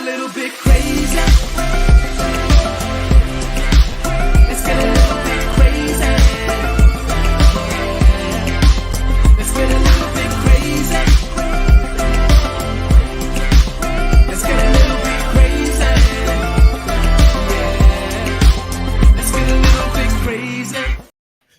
little bit crazy. Let's get a little bit crazy. Let's get a little bit crazy. Let's get a little bit crazy. Let's get a little bit crazy.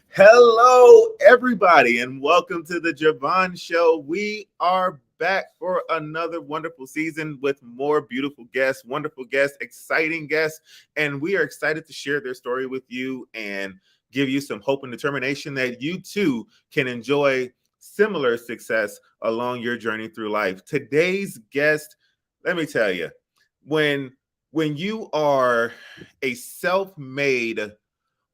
Hello, everybody, and welcome to the Je Vaughn Show. We are back for another wonderful season with more beautiful guests, wonderful guests, exciting guests, and we are excited to share their story with you and give you some hope and determination that you too can enjoy similar success along your journey through life. Today's guest, let me tell you, when you are a self-made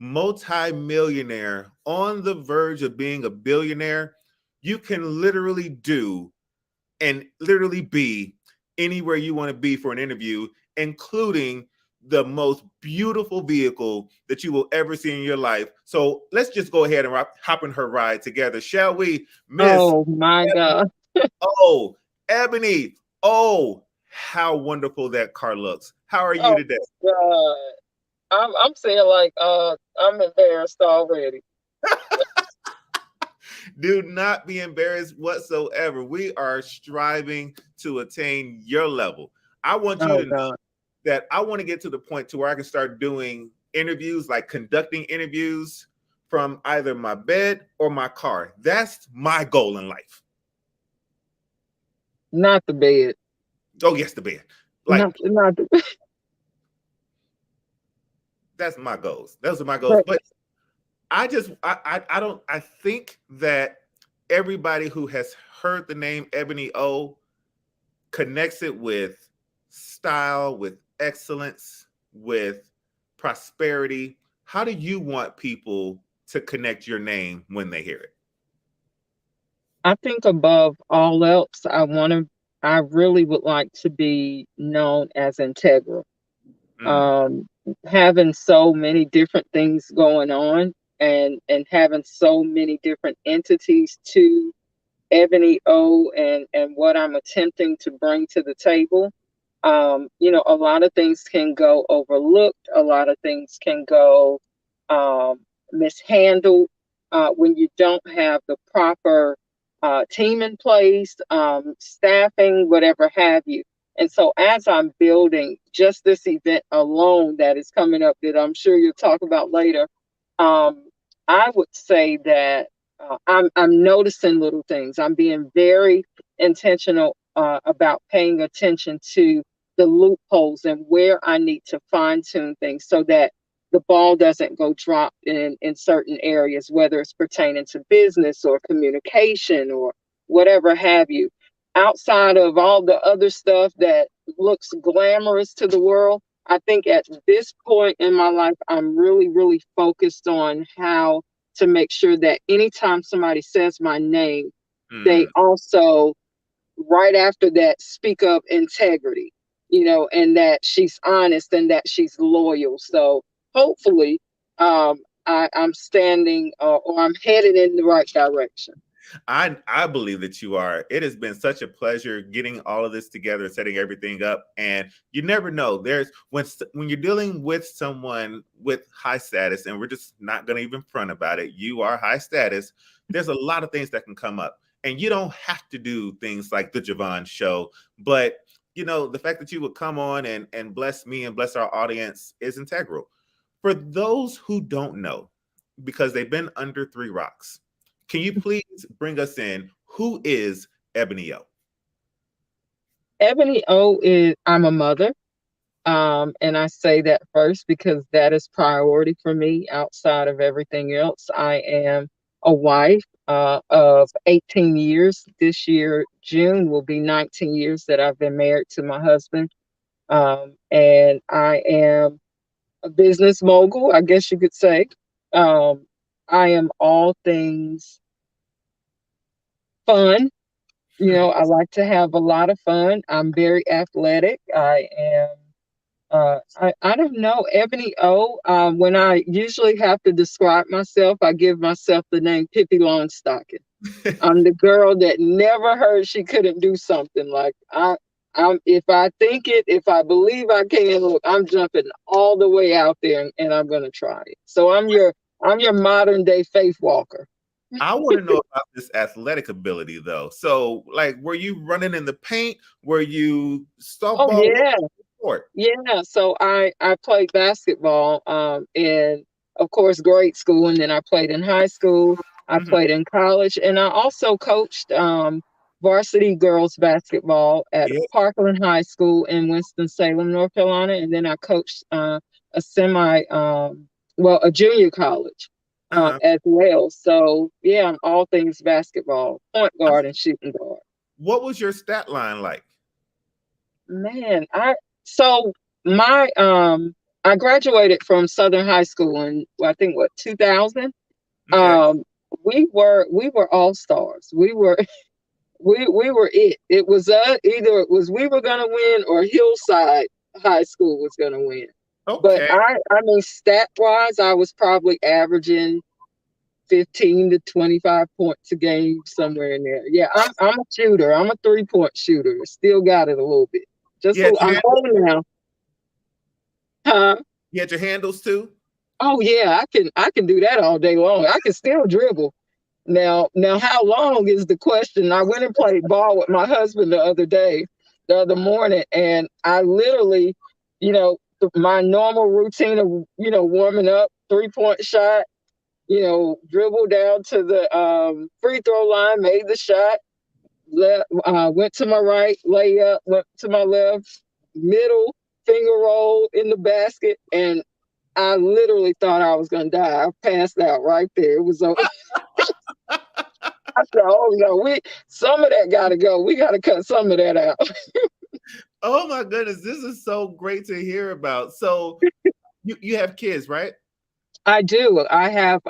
multi-millionaire on the verge of being a billionaire, you can literally do and literally be anywhere you want to be for an interview, including the most beautiful vehicle that you will ever see in your life. So let's just go ahead and hop in her ride together, shall we, Miss? Oh my God. Oh, Ebony. Oh, how wonderful that car looks. How are you today? God. I'm saying like I'm embarrassed already. Do not be embarrassed whatsoever. We are striving to attain your level. I want you to know that I want to get to the point to where I can start doing interviews, like conducting interviews from either my bed or my car. That's my goal in life. Not the bed. Oh, yes, the bed. Like not the bed. That's my goals. Those are my goals. But I think that everybody who has heard the name Ebony O connects it with style, with excellence, with prosperity. How do you want people to connect your name when they hear it? I think above all else, I really would like to be known as integral. Having so many different things going on and having so many different entities to Ebony O and what I'm attempting to bring to the table. A lot of things can go overlooked. A lot of things can go mishandled when you don't have the proper team in place, staffing, whatever have you. And so as I'm building just this event alone that is coming up that I'm sure you'll talk about later, I would say that I'm noticing little things. I'm being very intentional about paying attention to the loopholes and where I need to fine tune things so that the ball doesn't go drop in certain areas, whether it's pertaining to business or communication or whatever have you. Outside of all the other stuff that looks glamorous to the world, I think at this point in my life, I'm really, really focused on how to make sure that anytime somebody says my name, they also, right after that, speak of integrity, and that she's honest and that she's loyal. So hopefully I'm standing or I'm headed in the right direction. I believe that you are. It has been such a pleasure getting all of this together, setting everything up. And you never know. There's when you're dealing with someone with high status, and we're just not going to even front about it. You are high status. There's a lot of things that can come up, and you don't have to do things like the Je Vaughn Show. But the fact that you would come on and bless me and bless our audience is integral. For those who don't know, because they've been under three rocks, can you please bring us in? Who is Ebony O? Ebony O is, I'm a mother. And I say that first because that is priority for me outside of everything else. I am a wife of 18 years. This year, June, will be 19 years that I've been married to my husband. And I am a business mogul, I guess you could say. I am all things fun. I like to have a lot of fun. I'm very athletic. I am, I don't know, Ebony O. When I usually have to describe myself, I give myself the name Pippi Longstocking. I'm the girl that never heard she couldn't do something. Like if I think it, if I believe I can, look, I'm jumping all the way out there and I'm gonna try it. So I'm your modern day faith walker. I want to know about this athletic ability though. So, like, were you running in the paint? Were you Oh softball? What yeah. was the sport? Yeah, so I played basketball in, of course, grade school, and then I played in high school. I Mhm. played in college, and I also coached varsity girls basketball at Yeah. Parkland High School in Winston-Salem, North Carolina, and then I coached a a junior college Uh-huh. as well. So yeah, I'm all things basketball, point guard and shooting guard. What was your stat line like? Man, so my I graduated from Southern High School in I think what 2000. Okay. Um we were all stars. We were we were it. It was either it was we were gonna win or Hillside High School was gonna win. But Okay. I mean stat wise, I was probably averaging 15 to 25 points a game somewhere in there. Yeah, I'm a shooter. I'm a 3-point shooter. Still got it a little bit. Just You had so your I'm hand, old now. Huh? you had your handles too? Oh yeah, I can do that all day long. I can still dribble. Now how long is the question? I went and played ball with my husband the other morning, and I literally, my normal routine of, warming up, 3-point shot, dribble down to the free throw line, made the shot, went to my right, layup, went to my left, middle, finger roll in the basket, and I literally thought I was gonna die. I passed out right there. It was over. I said, "Oh no, some of that got to go. We got to cut some of that out." Oh my goodness, this is so great to hear about. So you have kids, right? I do. I have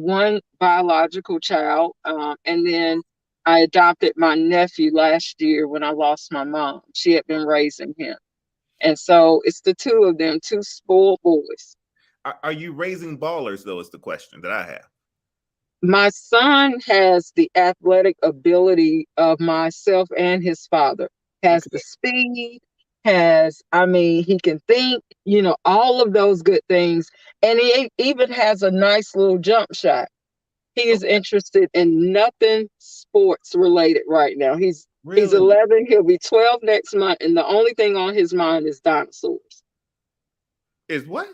one biological child, and then I adopted my nephew last year when I lost my mom. She had been raising him. And so it's the two of them, two spoiled boys. Are you raising ballers though? Is the question that I have. My son has the athletic ability of myself and his father, has the Okay. speed, I mean, he can think, all of those good things. And he even has a nice little jump shot. He is Okay. interested in nothing sports related right now. He's Really? 11, he'll be 12 next month, and the only thing on his mind is dinosaurs. Is what?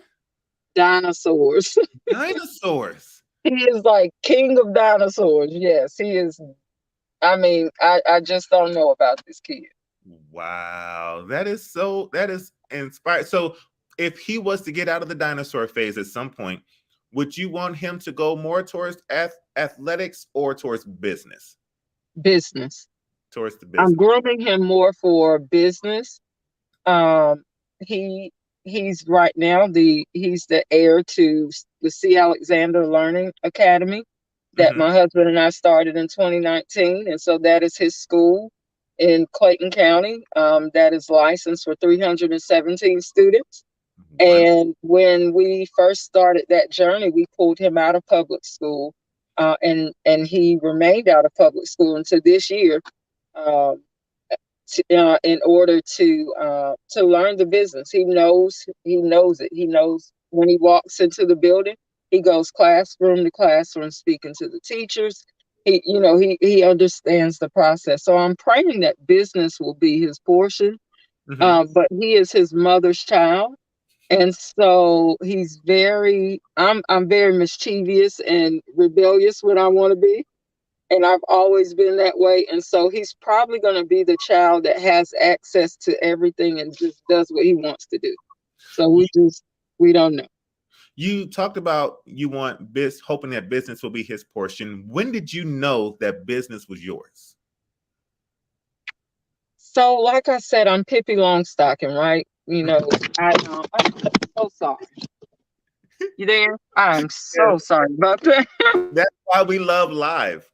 Dinosaurs. Dinosaurs. He is like king of dinosaurs. Yes, he is. I mean, I just don't know about this kid. Wow. That is inspired. So if he was to get out of the dinosaur phase at some point, would you want him to go more towards athletics or towards business? Business. Towards the I'm business. grooming him more for business. Um, he he's right now he's the heir to the C. Alexander Learning Academy that Mhm. my husband and I started in 2019, and so that is his school in Clayton County. That is licensed for 317 students. One. And when we first started that journey, we pulled him out of public school, and he remained out of public school until this year, um, in order to learn the business. He knows it. He knows when he walks into the building, he goes classroom to classroom, speaking to the teachers. He understands the process. So I'm praying that business will be his portion. Mhm. But he is his mother's child. And so I'm very mischievous and rebellious when I want to be. And I've always been that way. And so he's probably going to be the child that has access to everything and just does what he wants to do. So we don't know. You talked about you want hoping that business will be his portion. When did you know that business was yours? So, like I said, I'm Pippi Longstocking, right? I'm so sorry. You there? I'm Yes. so sorry about that. That's why we love live.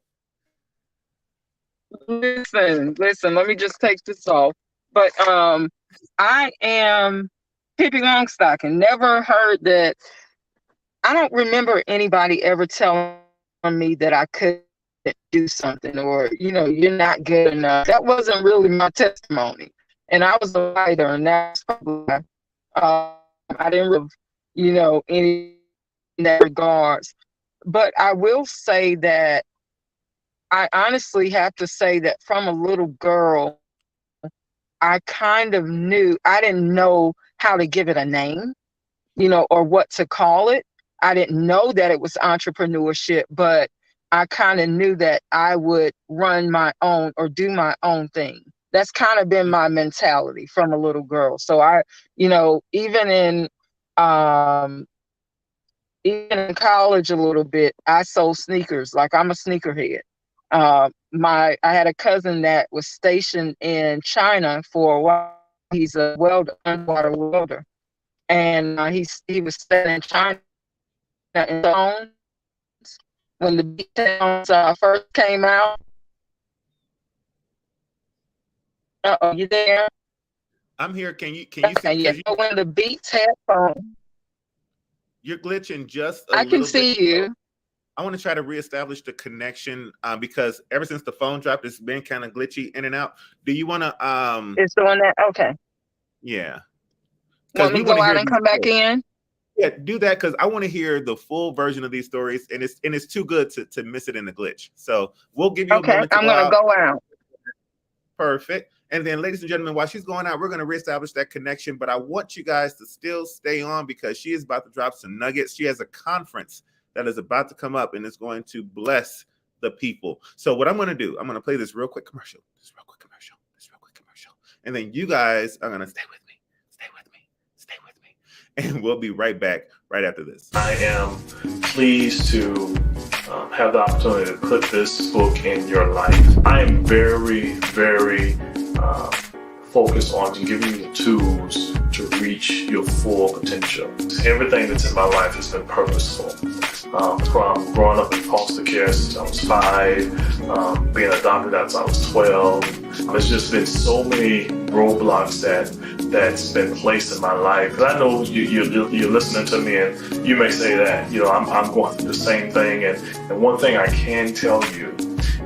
Listen, let me just take this off. But I am Pippi Longstocking. Never heard that. I don't remember anybody ever telling me that I couldn't do something, or you're not good enough. That wasn't really my testimony, and I was a writer, and that's probably why, I didn't really, any in that regards. But I will say that I honestly have to say that from a little girl, I kind of knew, I didn't know how to give it a name, or what to call it. I didn't know that it was entrepreneurship, but I kind of knew that I would run my own or do my own thing. That's kind of been my mentality from a little girl. So even in um, even in college a little bit, I sold sneakers. Like, I'm a sneakerhead. I had a cousin that was stationed in China for a while. He's a welder, underwater welder, and he was staying in China in the when the beat sounds first came out. You there? I'm here. Can you Okay, see? yeah. So when the Beats headphone, You're glitching just a I little can see bit. you. I want to try to reestablish the connection because ever since the phone dropped, it's been kind of glitchy in and out. Do you want to? It's doing that. Okay. Yeah. Want me to go out and come back in? Yeah, do that because I want to hear the full version of these stories, and it's too good to miss it in the glitch. So we'll give you a moment to I'm gonna go out. Perfect. And then, ladies and gentlemen, while she's going out, we're going to reestablish that connection. But I want you guys to still stay on because she is about to drop some nuggets. She has a conference that is about to come up, and it's going to bless the people. So what I'm going to do, I'm going to play this real quick commercial. And then you guys are going to stay with me. And we'll be right back right after this. I am pleased to have the opportunity to put this book in your life. I am very, very focused on giving you the tools to reach your full potential. Everything that's in my life has been purposeful. From growing up in foster care since I was 5, being adopted as I was 12. There's just been so many roadblocks that's been placed in my life. And I know you're listening to me, and you may say that I'm going through the same thing. And one thing I can tell you,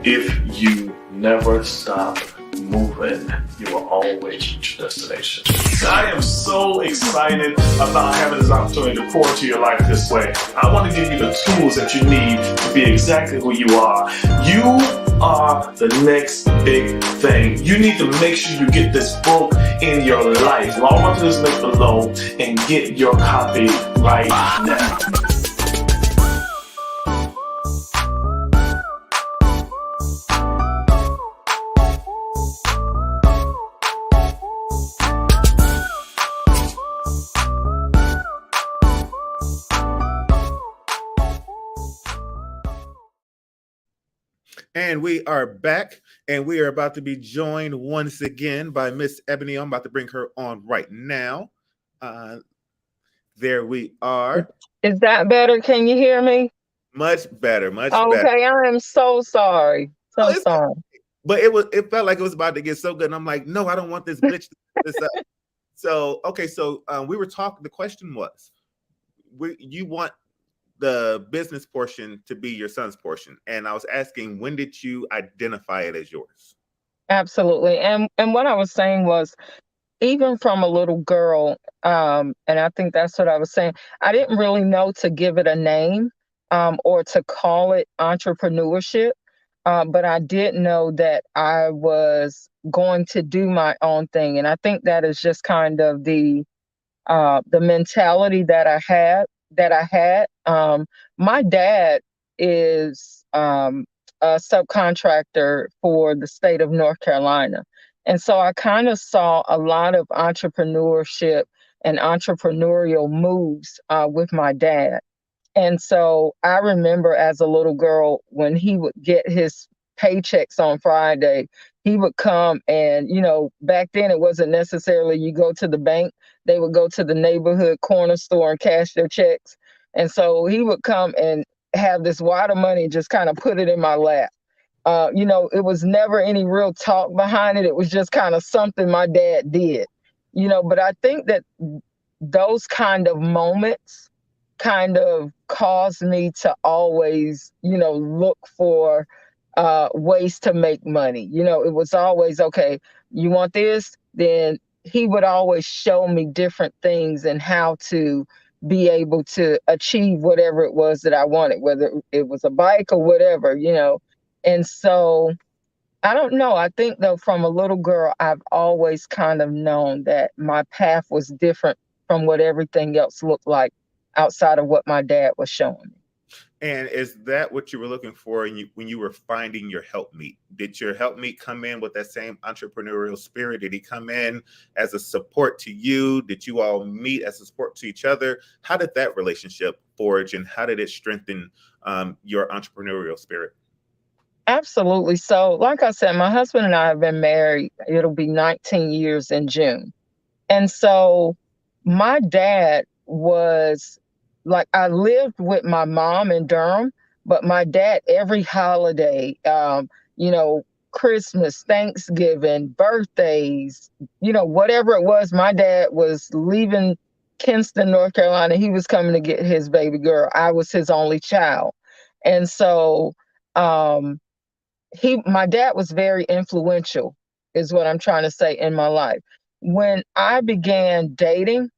if you never stop moving, you will always reach your destination. I am so excited about having this opportunity to pour into your life this way. I want to give you the tools that you need to be exactly who you are. You are the next big thing. You need to make sure you get this book in your life. Log on to this link below and get your copy right now. And we are back, and we are about to be joined once again by Miss Ebony. I'm about to bring her on right now. There we are. Is that better? Can you hear me? Much better, better. Okay, I am so sorry. Sorry. But it felt like it was about to get so good. And I'm like, no, I don't want this glitch to this up. So, okay, so we were talking, the question was, you want the business portion to be your son's portion. And I was asking, when did you identify it as yours? Absolutely. And what I was saying was, even from a little girl, and I think that's what I was saying, I didn't really know to give it a name or to call it entrepreneurship. But I did know that I was going to do my own thing. And I think that is just kind of the mentality that I had. My dad is a subcontractor for the state of North Carolina. And so I kind of saw a lot of entrepreneurship and entrepreneurial moves with my dad. And so I remember as a little girl, when he would get his paychecks on Friday, he would come and, back then it wasn't necessarily you go to the bank. They would go to the neighborhood corner store and cash their checks. And so he would come and have this wad of money, just kind of put it in my lap. It was never any real talk behind it. It was just kind of something my dad did, but I think that those kind of moments kind of caused me to always, look for ways to make money. You know, it was always, okay, you want this? Then he would always show me different things and how to be able to achieve whatever it was that I wanted, whether it was a bike or whatever, you know. And so I don't know. I think though, from a little girl, I've always kind of known that my path was different from what everything else looked like outside of what my dad was showing me. And is that what you were looking for when you were finding your helpmeet? Did your helpmeet come in with that same entrepreneurial spirit? Did he come in as a support to you? Did you all meet as a support to each other? How did that relationship forge, and how did it strengthen your entrepreneurial spirit? Absolutely. So, like I said, my husband and I have been married. It'll be 19 years in June. And so my dad was like, I lived with my mom in Durham, but my dad, every holiday, you know, Christmas, Thanksgiving, birthdays, you know, whatever it was, my dad was leaving Kinston, North Carolina. He was coming to get his baby girl. I was his only child. And so, my dad was very influential, is what I'm trying to say, in my life. When I began dating,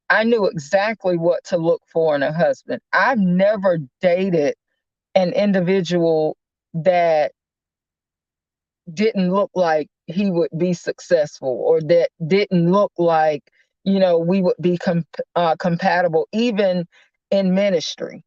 I knew exactly what to look for in a husband. I've never dated an individual that didn't look like he would be successful, or that didn't look like, you know, we would be compatible, even in ministry.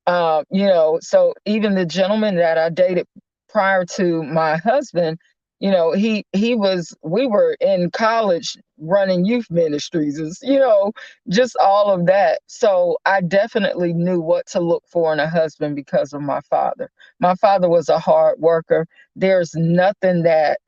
You know, so even the gentleman that I dated prior to my husband, you know, we were in college running youth ministries, you know, just all of that. So I definitely knew what to look for in a husband because of my father. My father was a hard worker. There's nothing that,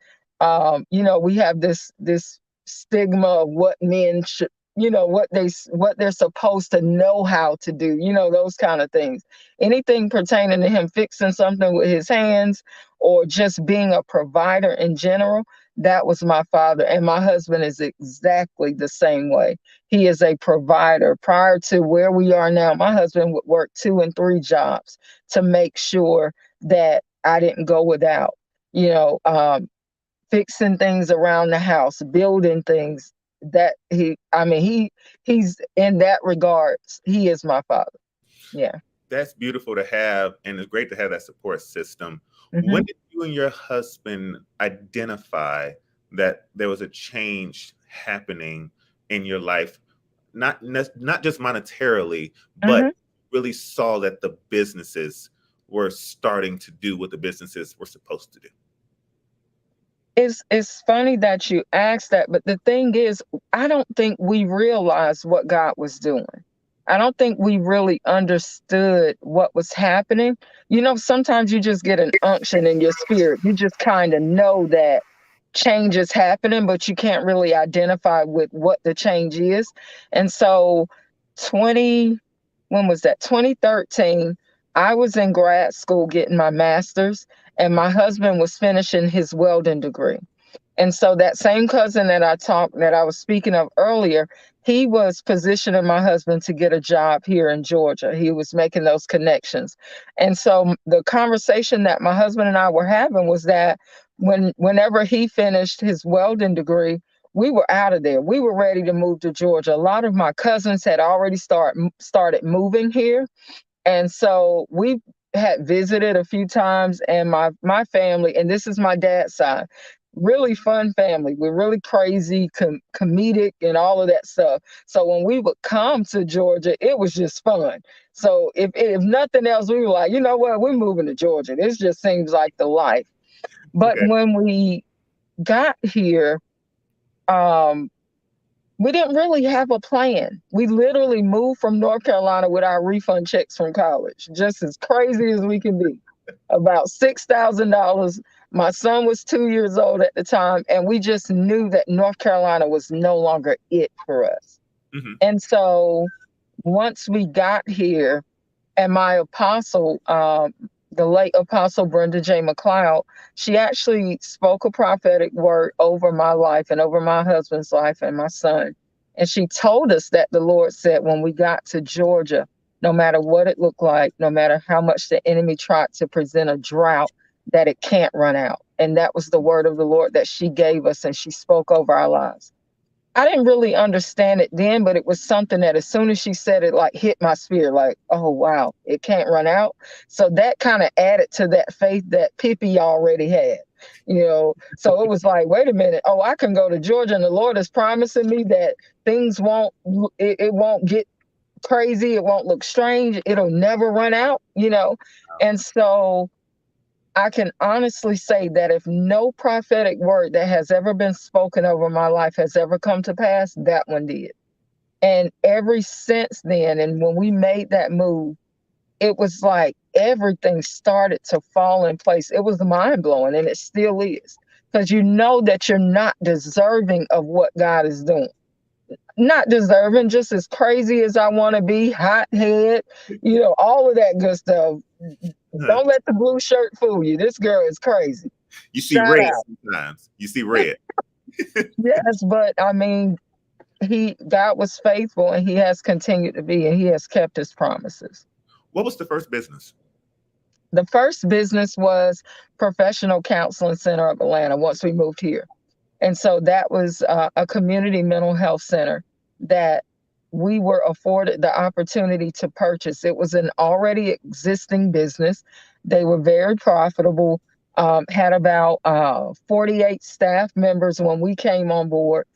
you know, we have this stigma of what men should, you know, what they're supposed to know how to do, you know, those kind of things. Anything pertaining to him fixing something with his hands, or just being a provider in general, that was my father. And my husband is exactly the same way. He is a provider. Prior to where we are now, my husband would work 2 and 3 jobs to make sure that I didn't go without, you know, fixing things around the house, building things. That he's in that regard, he is my father. Yeah. That's beautiful to have, and it's great to have that support system. Mm-hmm. When did you and your husband identify that there was a change happening in your life, not just monetarily, but Mm-hmm. really saw that the businesses were starting to do what the businesses were supposed to do? It's funny that you asked that, but the thing is, I don't think we realized what God was doing. I don't think we really understood what was happening. You know, sometimes you just get an unction in your spirit. You just kind of know that change is happening, but you can't really identify with what the change is. And so 20, when was that? 2013, I was in grad school getting my master's, and my husband was finishing his welding degree. And so that same cousin that I was speaking of earlier, he was positioning my husband to get a job here in Georgia. He was making those connections. And so the conversation that my husband and I were having was that whenever he finished his welding degree, we were out of there. We were ready to move to Georgia. A lot of my cousins had already started moving here. And so we had visited a few times, and my family, and this is my dad's side, really fun family. We're really crazy, comedic, and all of that stuff. So when we would come to Georgia, it was just fun. So if nothing else, we were like, you know what, we're moving to Georgia. This just seems like the life. But Okay. when we got here, we didn't really have a plan. We literally moved from North Carolina with our refund checks from college, just as crazy as we can be. About $6,000. My son was 2 years old at the time, and we just knew that North Carolina was no longer it for us. Mm-hmm. And so once we got here, and my apostle, the late Apostle Brenda J. McLeod, she actually spoke a prophetic word over my life and over my husband's life and my son. And she told us that the Lord said when we got to Georgia, no matter what it looked like, no matter how much the enemy tried to present a drought, that it can't run out. And that was the word of the Lord that she gave us, and she spoke over our lives. I didn't really understand it then, but it was something that as soon as she said it, like hit my spirit, like, oh, wow, it can't run out. So that kind of added to that faith that Pippi already had, you know. So it was like, wait a minute. Oh, I can go to Georgia and the Lord is promising me that things won't, it won't get crazy. It won't look strange. It'll never run out, you know. And so I can honestly say that if no prophetic word that has ever been spoken over my life has ever come to pass, that one did. And ever since then, and when we made that move, it was like everything started to fall in place. It was mind blowing, and it still is, because you know that you're not deserving of what God is doing. Not deserving, just as crazy as I want to be, hot head, you know, all of that good stuff. Don't let the blue shirt fool you. This girl is crazy. You see Shout red out. sometimes. You see red. Yes, but I mean, God was faithful, and he has continued to be, and he has kept his promises. What was the first business? The first business was Professional Counseling Center of Atlanta once we moved here. And so that was a community mental health center that we were afforded the opportunity to purchase. It was an already existing business. They were very profitable, had about 48 staff members when we came on board.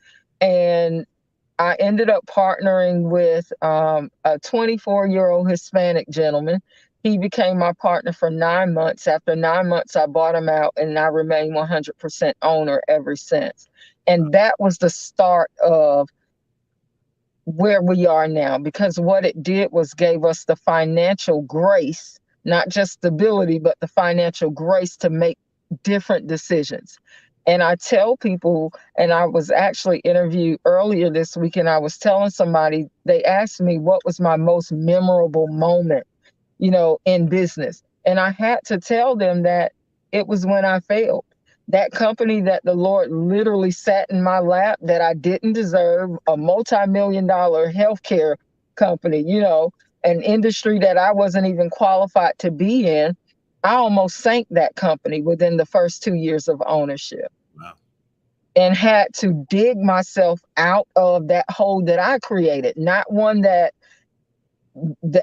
And I ended up partnering with a 24-year-old Hispanic gentleman. He became my partner for 9 months. After 9 months, I bought him out, and I remain 100% owner ever since. And that was the start of where we are now, because what it did was gave us the financial grace, not just stability, but the financial grace to make different decisions. And I tell people, and I was actually interviewed earlier this week, and I was telling somebody, they asked me what was my most memorable moment, you know, in business. And I had to tell them that it was when I failed. That company that the Lord literally sat in my lap that I didn't deserve, a multi-million-dollar healthcare company, you know, an industry that I wasn't even qualified to be in. I almost sank that company within the first 2 years of ownership. Wow. And had to dig myself out of that hole that I created, not one that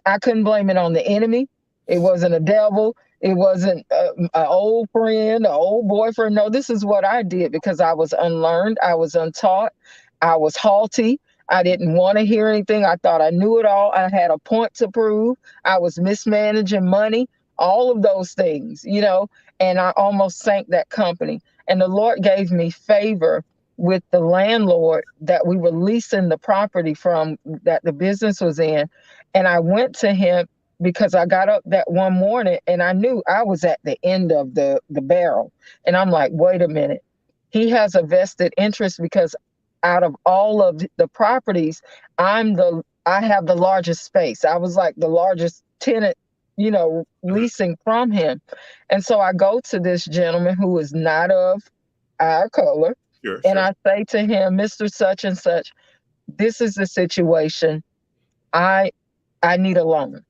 I couldn't blame it on the enemy. It wasn't a devil. It wasn't an old friend, an old boyfriend. No, this is what I did because I was unlearned. I was untaught. I was haughty. I didn't want to hear anything. I thought I knew it all. I had a point to prove. I was mismanaging money, all of those things, you know, and I almost sank that company. And the Lord gave me favor with the landlord that we were leasing the property from, that the business was in. And I went to him because I got up that one morning and I knew I was at the end of the barrel. And I'm like, wait a minute. He has a vested interest because out of all of the properties, I have the largest space. I was like the largest tenant, you know, leasing from him. And so I go to this gentleman who is not of our color. Sure, and sure. I say to him, Mr. Such and Such, this is the situation. I need a loan.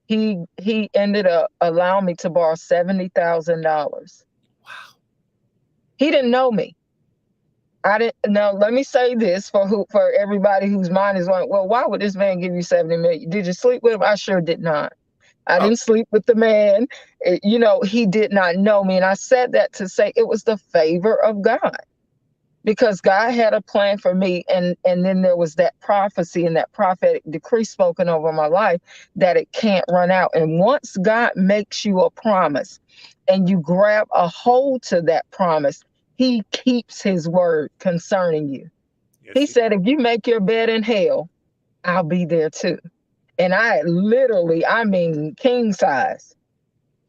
He ended up allowing me to borrow $70,000. Wow. He didn't know me. I didn't know. Let me say this for everybody whose mind is like, well, why would this man give you $70 million? Did you sleep with him? I sure did not. I didn't sleep with the man. You know, he did not know me. And I said that to say it was the favor of God, because God had a plan for me. And then there was that prophecy and that prophetic decree spoken over my life that it can't run out. And once God makes you a promise and you grab a hold to that promise, he keeps his word concerning you. Yes, He said, if you make your bed in hell, I'll be there too. And I literally, I mean, king size.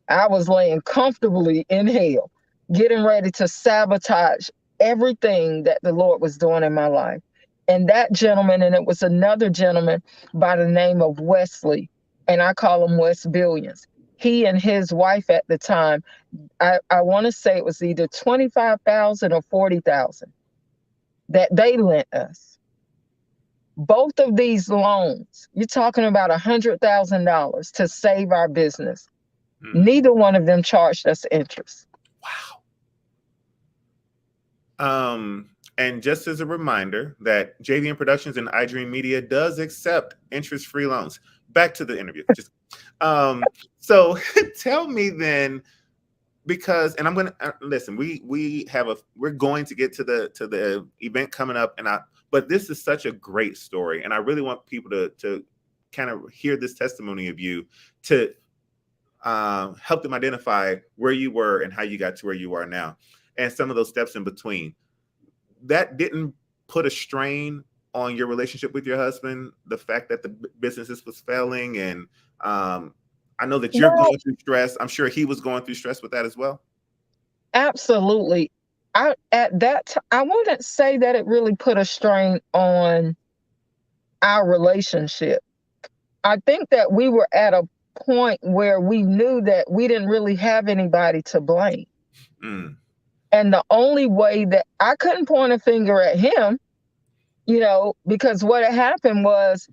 I was laying comfortably in hell, getting ready to sabotage everything that the Lord was doing in my life. And that gentleman, and it was another gentleman by the name of Wesley, and I call him West Billions. He and his wife at the time, I want to say it was either 25,000 or 40,000 that they lent us. Both of these loans, you're talking about $100,000 to save our business. Mm. Neither one of them charged us interest. Wow. And just as a reminder that JVN Productions and iDreamMedia does accept interest-free loans. Back to the interview. Just so tell me then, because and I'm gonna listen. We're going to get to the event coming up, but this is such a great story, and I really want people to kind of hear this testimony of you to help them identify where you were and how you got to where you are now, and some of those steps in between. That didn't put a strain on your relationship with your husband, the fact that the businesses was failing, and I know that you're going through stress. I'm sure he was going through stress with that as well. Absolutely. I wouldn't say that it really put a strain on our relationship. I think that we were at a point where we knew that we didn't really have anybody to blame. Mm. And the only way that I couldn't point a finger at him, because what had happened was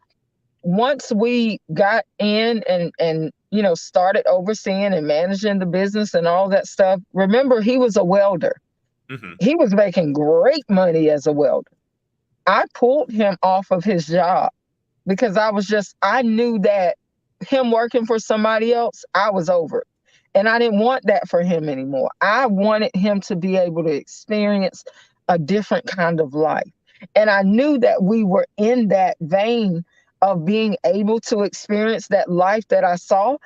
once we got in and started overseeing and managing the business and all that stuff, remember, he was a welder. Mm-hmm. He was making great money as a welder. I pulled him off of his job because I knew that him working for somebody else, I was over it. And I didn't want that for him anymore. I wanted him to be able to experience a different kind of life. And I knew that we were in that vein of being able to experience that life that I saw.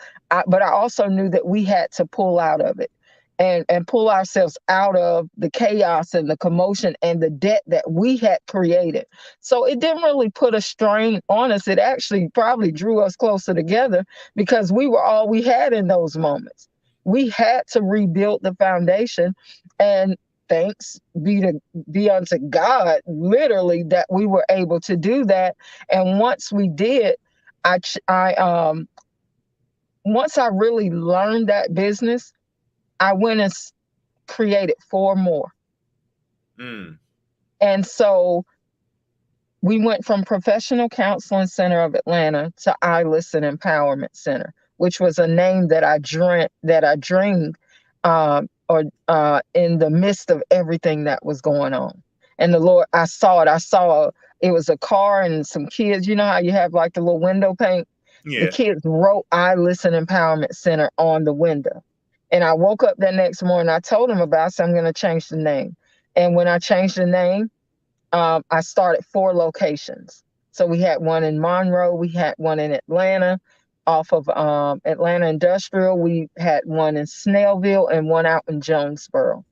But I also knew that we had to pull out of it and pull ourselves out of the chaos and the commotion and the debt that we had created. So it didn't really put a strain on us. It actually probably drew us closer together because we were all we had in those moments. We had to rebuild the foundation, and thanks be unto God, literally, that we were able to do that. And once we did, once I really learned that business, I went and created 4 more. Mm. And so we went from Professional Counseling Center of Atlanta to iListen Empowerment Center, which was a name that I dreamed in the midst of everything that was going on. And the Lord, I saw it. It was a car and some kids. You know how you have like the little window paint? Yeah. The kids wrote iListen Empowerment Center on the window. And I woke up that next morning. I told them about it, so I'm going to change the name. And when I changed the name, I started 4 locations. So we had one in Monroe, we had one in Atlanta, off of Atlanta Industrial. We had one in Snellville and one out in Jonesboro.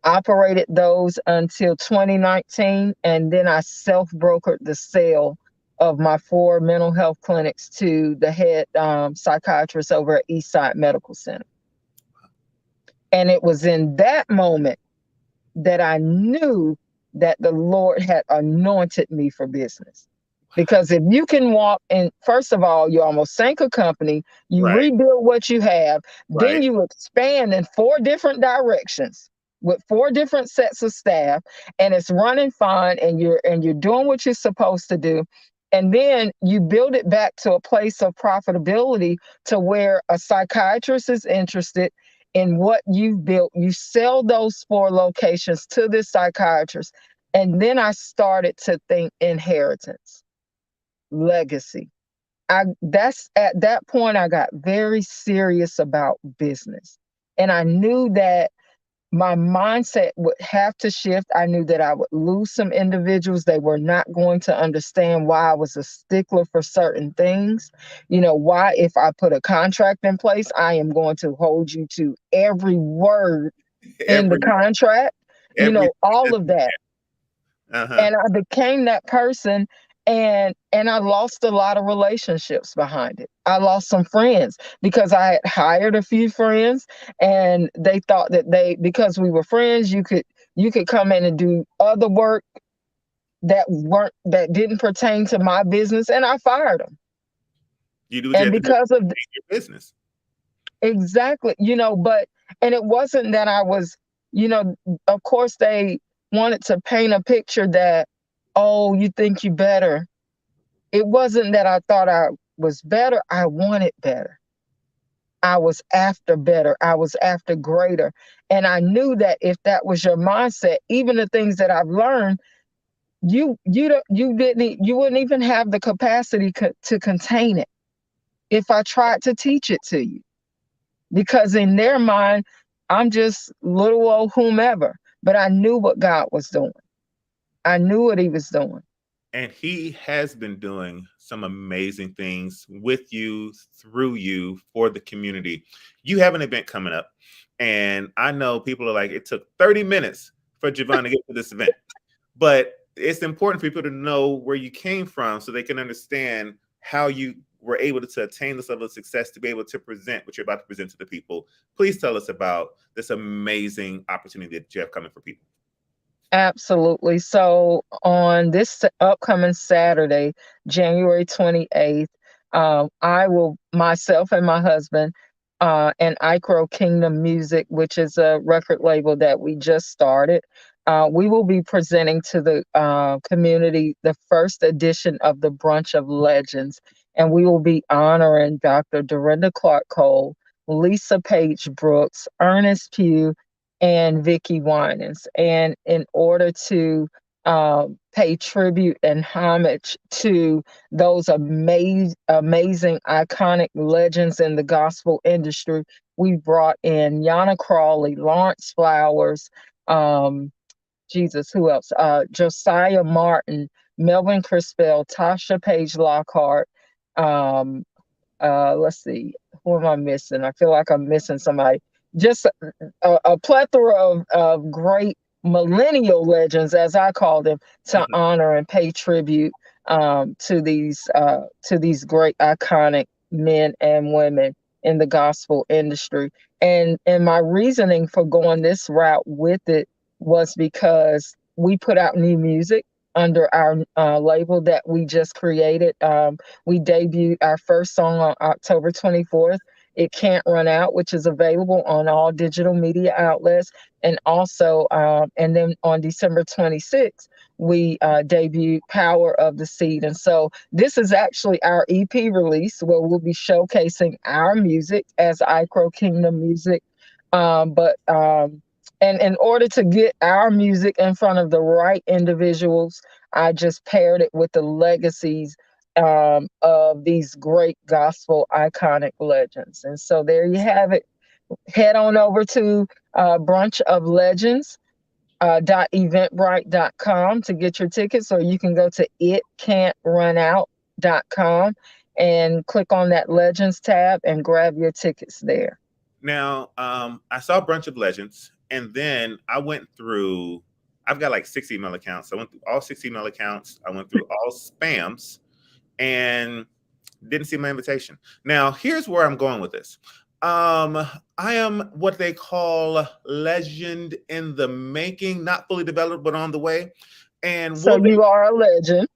Operated those until 2019, and then I self-brokered the sale of my 4 mental health clinics to the head psychiatrist over at Eastside Medical Center. And it was in that moment that I knew that the Lord had anointed me for business. Because if you can walk in, first of all, you almost sank a company, you Right. rebuild what you have, Right. then you expand in 4 different directions with 4 different sets of staff, and it's running fine, and you're doing what you're supposed to do. And then you build it back to a place of profitability to where a psychiatrist is interested in what you've built. You sell those 4 locations to this psychiatrist. And then I started to think inheritance, legacy. That's at that point I got very serious about business. And I knew that my mindset would have to shift. I knew that I would lose some individuals. They were not going to understand why I was a stickler for certain things. Why, if I put a contract in place, I am going to hold you to every word in the contract, all of that. Uh-huh. And I became that person, and I lost a lot of relationships behind it. I lost some friends because I had hired a few friends, and they thought that because we were friends, you could come in and do other work that didn't pertain to my business, and I fired them. You do And because of your business. Exactly, and it wasn't that I was, of course they wanted to paint a picture that, oh, you think you better. It wasn't that I thought I was better. I wanted better. I was after better. I was after greater. And I knew that if that was your mindset, even the things that I've learned, you wouldn't even have the capacity to contain it if I tried to teach it to you. Because in their mind, I'm just little old whomever. But I knew what God was doing. I knew what he was doing. And he has been doing some amazing things with you, through you, for the community. You have an event coming up, and I know people are like, it took 30 minutes for Je Vaughn to get to this event. But it's important for people to know where you came from so they can understand how you were able to attain this level of success to be able to present what you're about to present to the people. Please tell us about this amazing opportunity that you have coming for people. Absolutely. So on this upcoming Saturday, January 28th, I will, myself and my husband, and Icro Kingdom Music, which is a record label that we just started, we will be presenting to the community the first edition of the Brunch of Legends. And we will be honoring Dr. Dorinda Clark Cole, Lisa Page Brooks, Ernest Pugh, and Vicky Winans. And in order to pay tribute and homage to those amazing, iconic legends in the gospel industry, we brought in Yana Crawley, Lawrence Flowers, Jesus, who else? Josiah Martin, Melvin Crispell, Tasha Page Lockhart. Let's see, who am I missing? I feel like I'm missing somebody. Just a plethora of great millennial legends, as I call them, to honor and pay tribute to these great iconic men and women in the gospel industry. And my reasoning for going this route with it was because we put out new music under our label that we just created. We debuted our first song on October 24th. It Can't Run Out, which is available on all digital media outlets. And also, and then on December 26th, we debuted Power of the Seed. And so this is actually our EP release where we'll be showcasing our music as Icro Kingdom Music. And in order to get our music in front of the right individuals, I just paired it with the legacies of these great gospel iconic legends. And so there you have it. Head on over to Brunch of Legends .eventbrite.com to get your tickets, or you can go to itcan'trunout.com and click on that Legends tab and grab your tickets there. Now, I saw a Brunch of Legends, and then I went through, I've got like 6 email accounts. I went through all 6 email accounts. I went through all spams and didn't see my invitation. Now, here's where I'm going with this. I am what they call legend in the making, not fully developed, but on the way. And so you are a legend.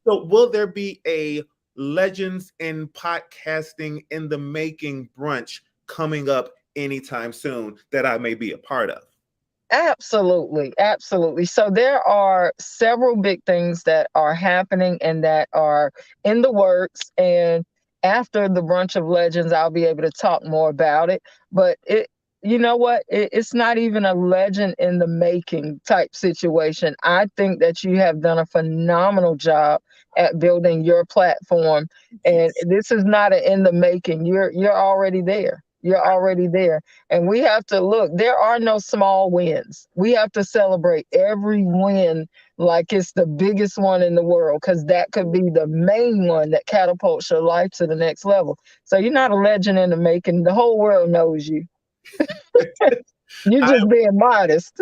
So will there be a Legends in Podcasting in the Making brunch coming up anytime soon that I may be a part of? Absolutely. Absolutely. So there are several big things that are happening and that are in the works. And after the Brunch of Legends, I'll be able to talk more about it. But you know what? It's not even a legend in the making type situation. I think that you have done a phenomenal job at building your platform. And this is not an in the making. You're already there. You're already there. And we have to look, there are no small wins. We have to celebrate every win like it's the biggest one in the world, because that could be the main one that catapults your life to the next level. So you're not a legend in the making. The whole world knows you. You're just being modest.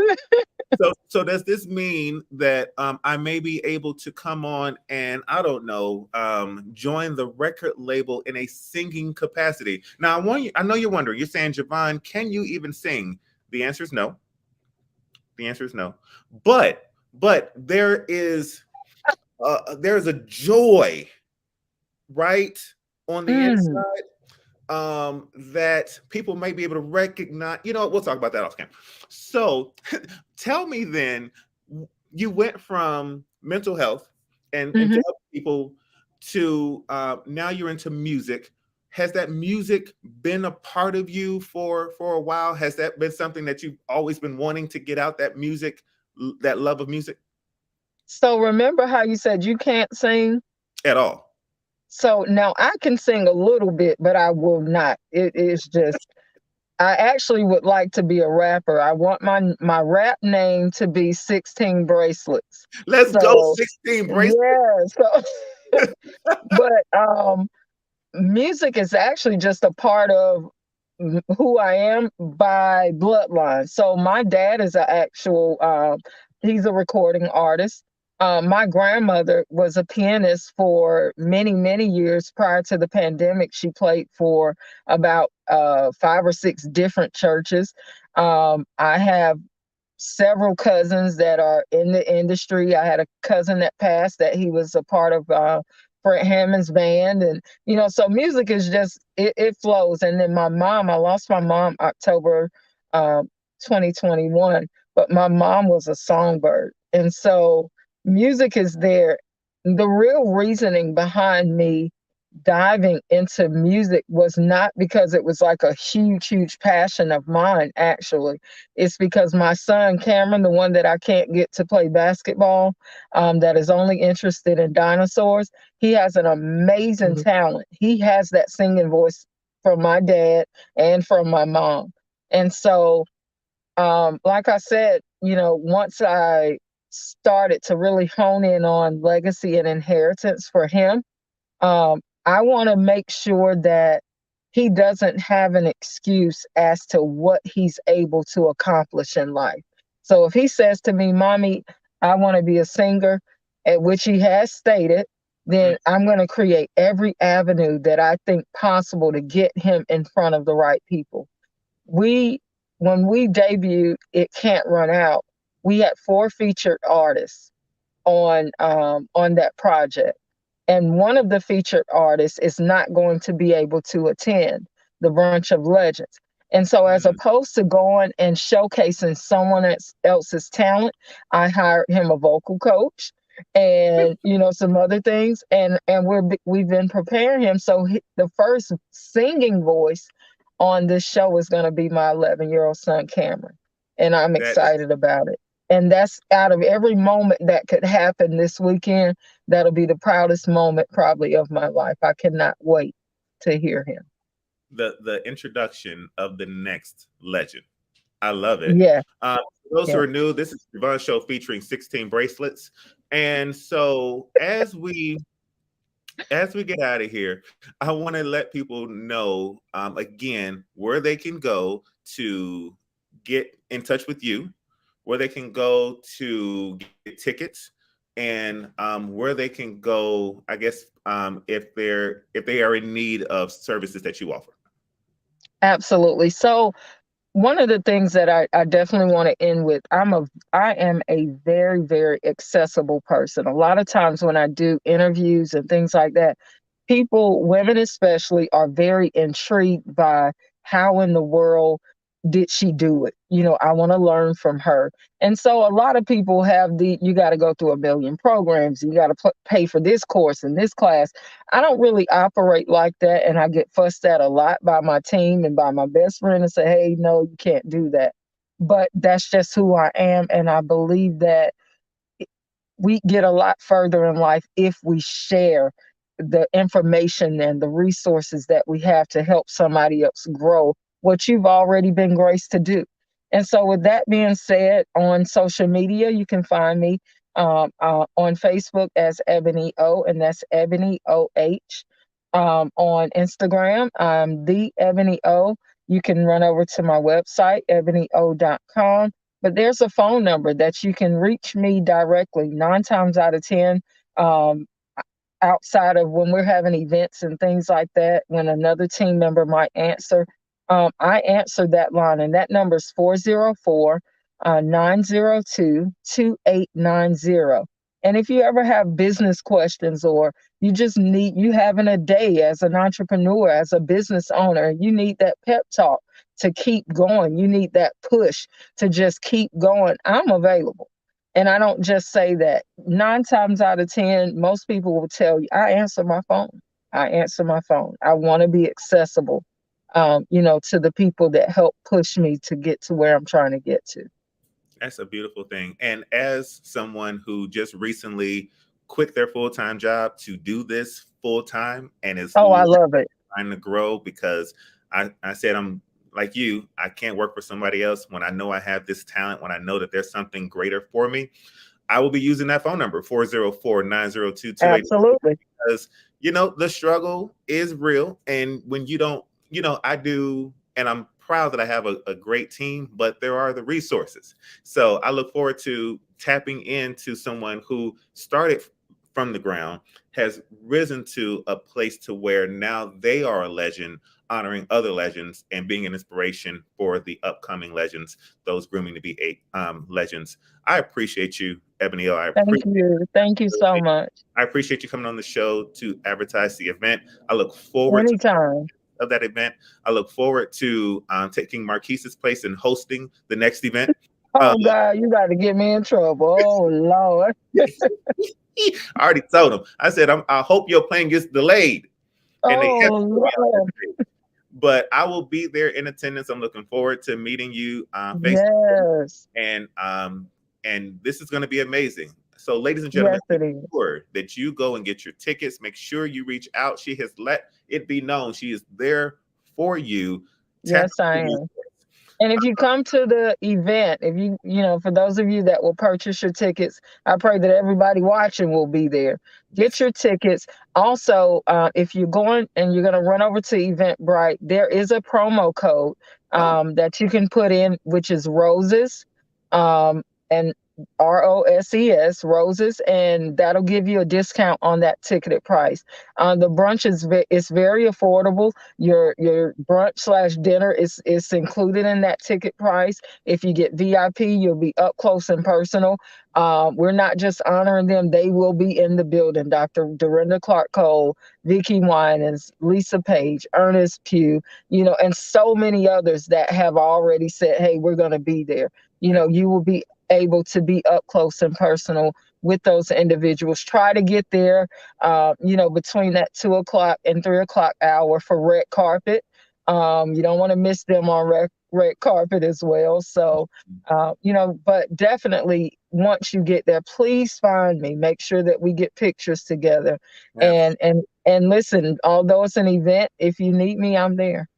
So does this mean that I may be able to come on and, I don't know, join the record label in a singing capacity? Now, I know you're wondering, you're saying, JeVaughn, can you even sing? The answer is no. The answer is no. But there is there's a joy, right, on the inside that people may be able to recognize. You know, we'll talk about that off camera. So tell me then, you went from mental health and to help people to now you're into music. has that music been a part of you for a while? Has that been something that you've always been wanting to get out, that music, that love of music? So remember how you said you can't sing? At all? So now I can sing a little bit, but I will not. It is just, I actually would like to be a rapper. I want my rap name to be 16 Bracelets. Let's go, So 16 bracelets. yeah, so but music is actually just a part of who I am by bloodline. So my dad is an actual, he's a recording artist. My grandmother was a pianist for many, many years prior to the pandemic. She played for about 5 or 6 different churches. I have several cousins that are in the industry. I had a cousin that passed that he was a part of Fred Hammond's band. And, so music is just, it flows. And then my mom, I lost my mom October 2021, but my mom was a songbird. And so music is there. The real reasoning behind me diving into music was not because it was like a huge, huge passion of mine, actually. It's because my son, Cameron, the one that I can't get to play basketball, that is only interested in dinosaurs, he has an amazing talent. He has that singing voice from my dad and from my mom. And so, like I said, once I started to really hone in on legacy and inheritance for him, I want to make sure that he doesn't have an excuse as to what he's able to accomplish in life. So if he says to me, Mommy, I want to be a singer, at which he has stated, then I'm going to create every avenue that I think possible to get him in front of the right people. When we debuted It Can't Run Out, we had 4 featured artists on that project. And one of the featured artists is not going to be able to attend the Brunch of Legends. And so as opposed to going and showcasing someone else's talent, I hired him a vocal coach and, some other things. And we've been preparing him. So the first singing voice on this show is going to be my 11-year-old son, Cameron. And I'm excited about it. And that's out of every moment that could happen this weekend, that'll be the proudest moment probably of my life. I cannot wait to hear him. The introduction of the next legend. I love it. Yeah. For those who are new, this is Je Vaughn Show featuring 16 Bracelets. And so as we get out of here, I want to let people know again where they can go to get in touch with you, where they can go to get tickets, and where they can go, I guess, if they are in need of services that you offer. Absolutely. So one of the things that I definitely want to end with, I am a very, very accessible person. A lot of times when I do interviews and things like that, people, women especially, are very intrigued by how in the world did she do it? I want to learn from her. And so a lot of people have you got to go through a million programs. You got to pay for this course and this class. I don't really operate like that. And I get fussed at a lot by my team and by my best friend and say, hey, no, you can't do that. But that's just who I am. And I believe that we get a lot further in life if we share the information and the resources that we have to help somebody else grow what you've already been graced to do. And so with that being said, on social media, you can find me on Facebook as Ebony O, and that's Ebony OH. On Instagram, the Ebony O. You can run over to my website, ebonyo.com. But there's a phone number that you can reach me directly 9 times out of 10. Outside of when we're having events and things like that, when another team member might answer, I answer that line, and that number is 404-902-2890. And if you ever have business questions, or you having a day as an entrepreneur, as a business owner, you need that pep talk to keep going. You need that push to just keep going. I'm available. And I don't just say that. 9 times out of 10, most people will tell you, I answer my phone. I answer my phone. I want to be accessible, to the people that help push me to get to where I'm trying to get to. That's a beautiful thing. And as someone who just recently quit their full-time job to do this full-time and is I love it. trying to grow, because I said, I'm like you, I can't work for somebody else when I know I have this talent, when I know that there's something greater for me. I will be using that phone number, 404-902-28. Absolutely. Because, the struggle is real. And when you don't, I do, and I'm proud that I have a great team, but there are the resources. So I look forward to tapping into someone who started from the ground, has risen to a place to where now they are a legend, honoring other legends and being an inspiration for the upcoming legends, those grooming to be legends. I appreciate you, Ebony O. Thank you so much. I appreciate you coming on the show to advertise the event. I look forward anytime of that event. I look forward to taking Marquise's place and hosting the next event. God, you got to get me in trouble. Oh, Lord. I already told him. I said, I hope your plane gets delayed. And Lord. But I will be there in attendance. I'm looking forward to meeting you face-to-face. Yes. And this is going to be amazing. So, ladies and gentlemen, yes, make sure that you go and get your tickets. Make sure you reach out. She has let it be known she is there for you. Yes, I am. And if you come to the event, if for those of you that will purchase your tickets, I pray that everybody watching will be there. Get your tickets. Also, if you're going and you're going to run over to Eventbrite, there is a promo code that you can put in, which is ROSES, and ROSES, ROSES, and that'll give you a discount on that ticketed price. The brunch is very affordable. Your brunch / dinner is included in that ticket price. If you get VIP, you'll be up close and personal. We're not just honoring them; they will be in the building. Dr. Dorinda Clark Cole, Vicki Winans, Lisa Page, Ernest Pugh, and so many others that have already said, "Hey, we're going to be there." You will be able to be up close and personal with those individuals. Try to get there, between that 2:00 and 3:00 hour for red carpet. You don't want to miss them on red carpet as well. So, but definitely once you get there, please find me. Make sure that we get pictures together. Yeah. And listen, although it's an event, if you need me, I'm there.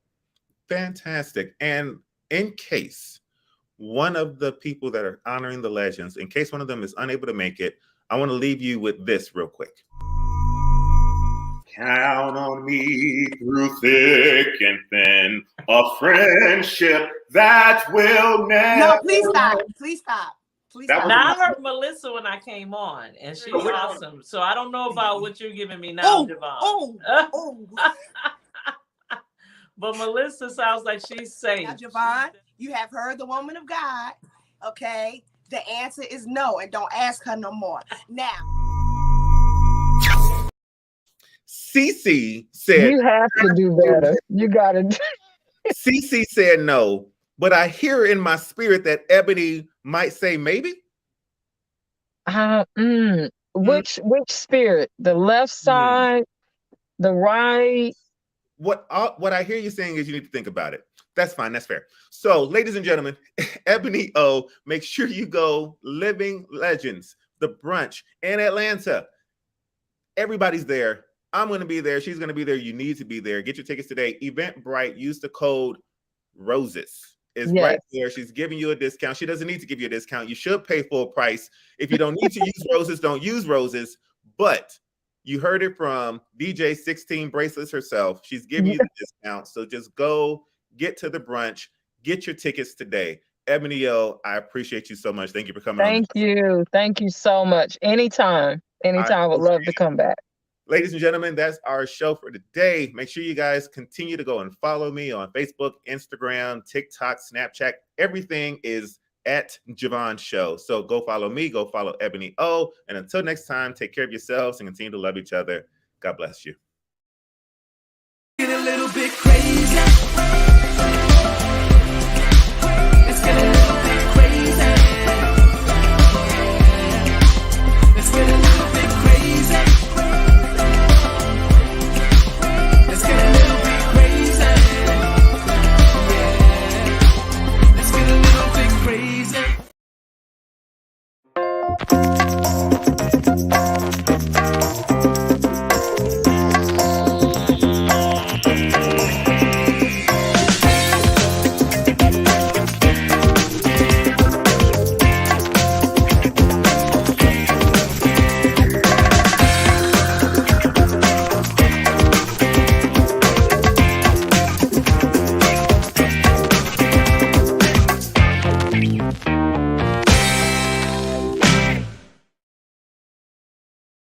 Fantastic. And in case one of the people that are honoring the legends, in case one of them is unable to make it, I want to leave you with this real quick. Count on me through thick and thin, a friendship that will never... No, please stop. Please stop. Please stop. Now, I heard Melissa when I came on, and she's awesome. So I don't know about what you're giving me now, JeVaughn. But Melissa sounds like she's safe. Now, JeVaughn, you have heard the woman of God, okay? The answer is no, and don't ask her no more. Now. Cece said... You have to do better. You got to. Cece said no, but I hear in my spirit that Ebony might say maybe. Which spirit? The left side, the right? What I hear you saying is you need to think about it. That's fine. That's fair. So, ladies and gentlemen, Ebony O, make sure you go Living Legends, the brunch in Atlanta. Everybody's there. I'm going to be there. She's going to be there. You need to be there. Get your tickets today. Eventbrite, use the code ROSES. It's right there. She's giving you a discount. She doesn't need to give you a discount. You should pay full price. If you don't need to use ROSES, don't use ROSES. But you heard it from DJ 16 Bracelets herself. She's giving you the discount. So just go get to the brunch. Get your tickets today. Ebony O, I appreciate you so much. Thank you for coming. Thank you. Thank you so much. Anytime. I would love to come back. Ladies and gentlemen, that's our show for today. Make sure you guys continue to go and follow me on Facebook, Instagram, TikTok, Snapchat. Everything is at Je Vaughn Show. So go follow me, go follow Ebony O. And until next time, take care of yourselves and continue to love each other. God bless you. Get a little bit crazy. Let's get a little bit crazy. Let's get a little bit crazy.